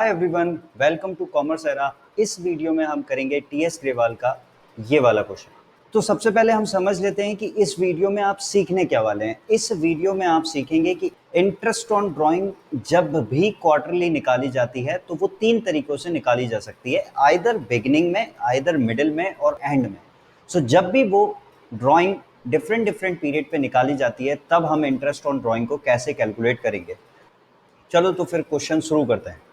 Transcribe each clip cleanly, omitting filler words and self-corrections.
Hi everyone, welcome to commerce era. इस वीडियो में हम करेंगे टीएस ग्रेवाल का ये वाला क्वेश्चन। तो सबसे पहले हम समझ लेते हैं कि इस वीडियो में आप सीखने क्या वाले हैं। इस वीडियो में आप सीखेंगे कि इंटरेस्ट ऑन ड्राइंग जब भी क्वार्टरली निकाली जाती है तो वो तीन तरीकों से निकाली जा सकती है, आइदर बिगिनिंग में, आइदर मिडिल में और एंड में। सो जब भी वो ड्राइंग डिफरेंट पीरियड पे निकाली जाती है तब हम इंटरेस्ट ऑन ड्राइंग को कैसे कैलकुलेट करेंगे। चलो तो फिर क्वेश्चन शुरू करते हैं।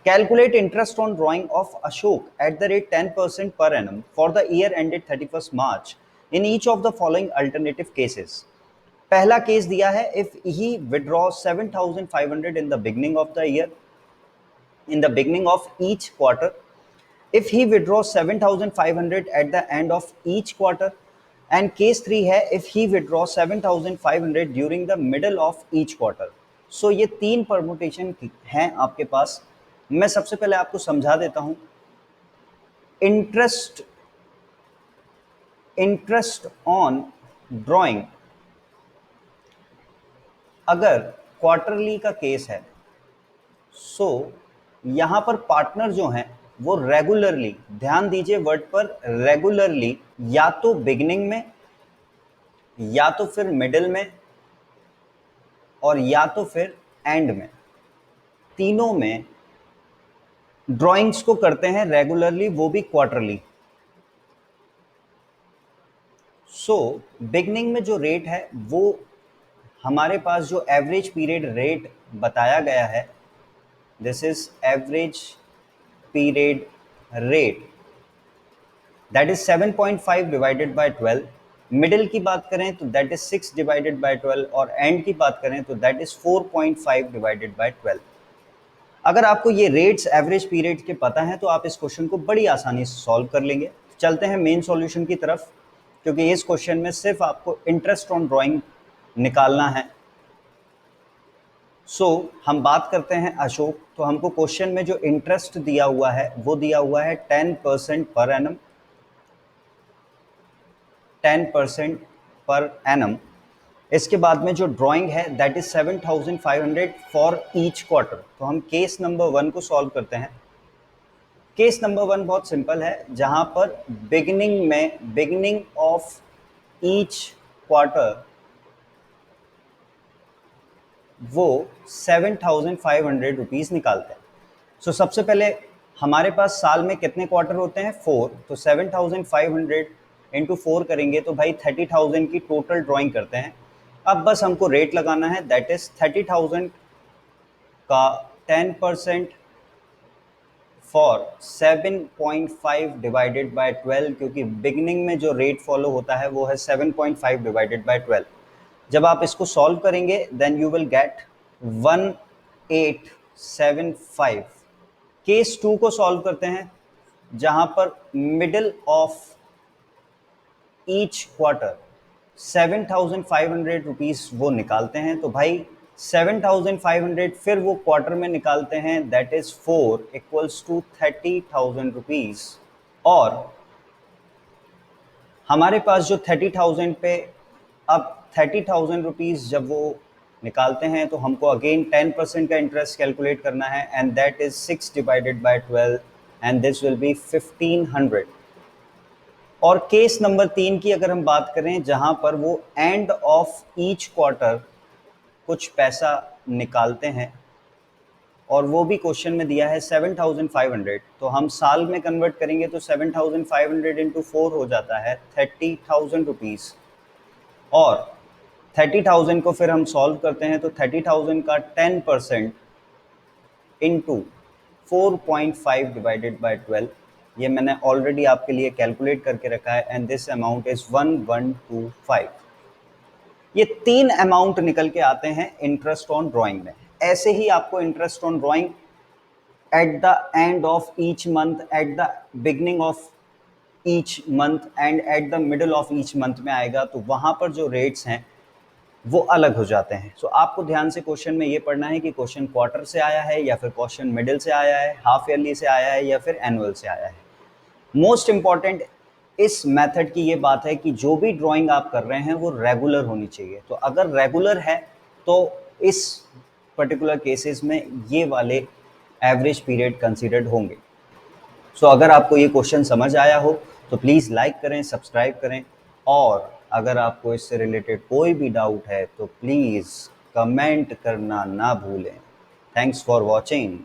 Calculate interest on drawing of Ashok at the rate 10% per annum for the year ended 31st March in each of the following alternative cases. पहला केस दिया है, if he withdraws 7,500 in the beginning of the year, in the beginning of each quarter, if he withdraws 7,500 at the end of each quarter, and case 3 है, if he withdraws 7,500 during the middle of each quarter. So ये तीन permutation हैं आपके पास। मैं सबसे पहले आपको समझा देता हूं। इंटरेस्ट ऑन ड्राइंग अगर क्वार्टरली का केस है, सो यहां पर पार्टनर जो हैं वो रेगुलरली, ध्यान दीजिए वर्ड पर, रेगुलरली या तो बिगिनिंग में या तो फिर मिडिल में और या तो फिर एंड में, तीनों में ड्राइंग्स को करते हैं रेगुलरली, वो भी क्वार्टरली। सो बिगनिंग में जो रेट है वो हमारे पास जो एवरेज पीरियड रेट बताया गया है, this is average period rate, that is 7.5 divided by 12। Middle की बात करें तो दैट इज 6 डिवाइडेड बाय 12 और एंड की बात करें तो दैट इज 4.5 डिवाइडेड बाय 12। अगर आपको ये रेट्स एवरेज पीरियड के पता है तो आप इस क्वेश्चन को बड़ी आसानी से सॉल्व कर लेंगे। चलते हैं मेन सॉल्यूशन की तरफ, क्योंकि इस क्वेश्चन में सिर्फ आपको इंटरेस्ट ऑन ड्राइंग निकालना है। सो हम बात करते हैं अशोक। तो हमको क्वेश्चन में जो इंटरेस्ट दिया हुआ है वो दिया हुआ है 10% पर एनम, 10% पर एनम। इसके बाद में जो ड्राइंग है that is 7,500 for each quarter. तो हम केस नंबर 1 को सॉल्व करते हैं। केस नंबर 1 बहुत सिंपल है, जहां पर बिगिनिंग में, बिगिनिंग ऑफ ईच क्वार्टर वो 7,500 रुपीज निकालते हैं। सो सबसे पहले हमारे पास साल में कितने क्वार्टर होते हैं? 4। तो 7,500 इंटू 4 करेंगे तो भाई 30,000 की टोटल ड्राइंग करते हैं। अब बस हमको रेट लगाना है, दैट इज 30,000 का 10% फॉर 7.5 डिवाइडेड बाय 12, क्योंकि बिगिनिंग में जो रेट फॉलो होता है वो है 7.5 डिवाइडेड बाय 12। जब आप इसको सॉल्व करेंगे then you will get 1875। Case 2 को सॉल्व करते हैं, जहां पर middle of each quarter 7,500 rupees वो निकालते हैं। तो भाई 7,500 फिर वो क्वार्टर में निकालते हैं, that is 4 equals to 30,000 rupees. और हमारे पास जो 30,000 पे, अब 30,000 रुपीज जब वो निकालते हैं तो हमको अगेन 10% का इंटरेस्ट कैलकुलेट करना है, and that is 6 divided by 12 and this will be 1,500। और केस नंबर 3 की अगर हम बात करें, जहां पर वो एंड ऑफ ईच क्वार्टर कुछ पैसा निकालते हैं, और वो भी क्वेश्चन में दिया है 7,500, तो हम साल में कन्वर्ट करेंगे तो 7,500 इंटू 4 हो जाता है 30,000 रुपीज। और 30,000 को फिर हम सॉल्व करते हैं तो 30,000 का 10% इंटू 4.5 डिवाइडेड बाय 12, ये मैंने ऑलरेडी आपके लिए कैलकुलेट करके रखा है, एंड दिस अमाउंट इज 1125। ये 3 अमाउंट निकल के आते हैं इंटरेस्ट ऑन ड्राइंग में। ऐसे ही आपको interest on drawing at the end of each month, at the beginning of each month and at the middle of each month में आएगा, तो वहां पर जो रेट्स हैं वो अलग हो जाते हैं। सो आपको ध्यान से क्वेश्चन में ये पढ़ना है कि क्वेश्चन क्वार्टर से आया है या फिर क्वेश्चन मिडिल से आया है, हाफ ईयरली से आया है या फिर एनुअल से आया है। मोस्ट इंपॉर्टेंट इस मेथड की ये बात है कि जो भी ड्राइंग आप कर रहे हैं वो रेगुलर होनी चाहिए। तो अगर रेगुलर है तो इस पर्टिकुलर केसेस में ये वाले एवरेज पीरियड कंसिडर्ड होंगे। सो अगर आपको ये क्वेश्चन समझ आया हो तो प्लीज़ लाइक करें, सब्सक्राइब करें, और अगर आपको इससे रिलेटेड कोई भी डाउट है तो प्लीज़ कमेंट करना ना भूलें। Thanks for watching.